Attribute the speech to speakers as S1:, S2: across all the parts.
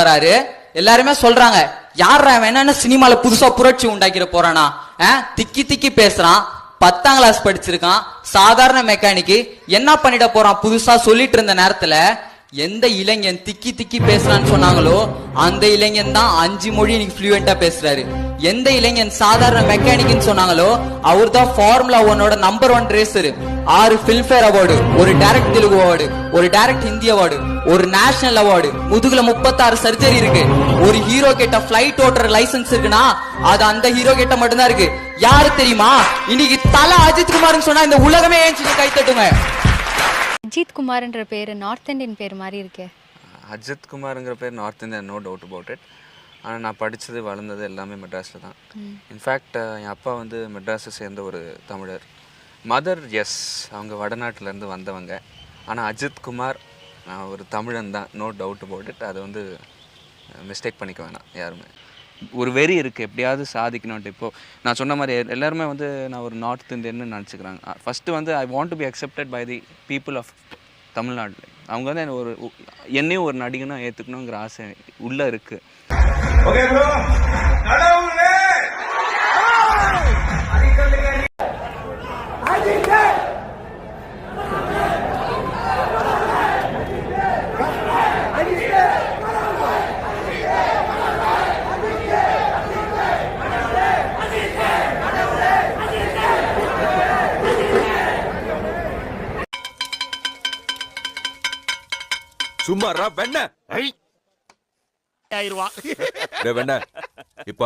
S1: வராரு. எல்லாருமே சொல்றாங்க, யாரா வேணா சினிமால புதுசா புரட்சி உண்டாக்கிற போறானா, திக்கி திக்கி பேசுறான், 10ஆம் கிளாஸ் படிச்சிருக்கான், சாதாரண மெக்கானிக்கு, என்ன பண்ணிட போறான் புதுசா சொல்லிட்டு இருந்த நேரத்துல எந்த இளைஞன் திக்கி திக்கி பேசுறான்னு சொன்னாங்களோ அந்த இளைஞன் தான் 5 மொழி இன்னைக்கு ஃப்ளூயண்டா பேசுறாரு. எந்த இளைஞன் சாதாரண மெக்கானிக்னு சொன்னாங்களோ அவர் தான் ஃபார்முலா 1ஓட நம்பர் 1 ரேசர். 6 பிலிம்பேர் அவார்டு, ஒரு டைரக்ட் தெலுங்கு அவார்டு, ஒரு டைரக்ட் ஹிந்தி அவார்டு, ஒரு நேஷனல் அவார்டு, முதுகுல 36 சர்ஜரி இருக்கு. ஒரு ஹீரோ கிட்ட பிளைட் ஓட்டுற லைசன்ஸ் இருக்குன்னா அது அந்த ஹீரோ கிட்ட மட்டும்தான் இருக்கு. யாரு தெரியுமா? இன்னைக்கு தல அஜித் குமார்னு சொன்னா இந்த உலகமே ஏஞ்சி கை தட்டுங்க.
S2: அஜித் குமார்ன்ற பேர் நார்த் இந்தியன் பேர் மாதிரி இருக்கே.
S3: அஜித் குமாருங்கிற பேர் north Indian, no doubt about it. ஆனால் நான் படித்தது வளர்ந்தது எல்லாமே மெட்ராஸில் தான். இன்ஃபேக்ட் என் அப்பா வந்து மெட்ராஸை சேர்ந்த ஒரு தமிழர். மதர் எஸ், அவங்க வடநாட்டிலேருந்து வந்தவங்க. ஆனால் அஜித் குமார் ஒரு தமிழன் தான், நோ டவுட் அபவுட் இட். அதை வந்து மிஸ்டேக் பண்ணிக்க வேணாம் யாருமே. ஒரு வெறி இருக்குது, எப்படியாவது சாதிக்கணும்ட்டு. இப்போது நான் சொன்ன மாதிரி எல்லாருமே வந்து நான் ஒரு நார்த் இந்தியன்னு நினச்சிக்கிறாங்க. ஃபஸ்ட்டு வந்து I want to be accepted by the people of Tamil Nadu. அவங்க வந்து என்னையும் ஒரு நடிகனாக ஏற்றுக்கணுங்கிற ஆசை உள்ளே இருக்குது.
S4: சும்மாறா வெண்ண
S5: ஆயிருவா
S4: வெண்ண இப்போ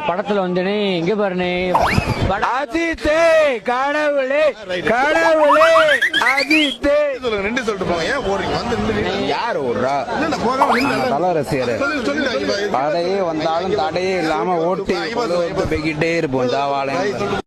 S6: படத்துல வந்து எங்க பாருனே
S7: அஜித்தே கடவுளே கடவுளே அஜித்தே சொல்லுங்க. 2 சொல்லிட்டு போங்க. ஏன் ஓடுறீங்க? வந்து யார் ஓடுறா? இல்ல போகாம தல ரசிகர் கதையே வந்தாலும் தடையே இல்லாம ஓட்டி போய்கிட்டே இருப்போம். தாவாளன்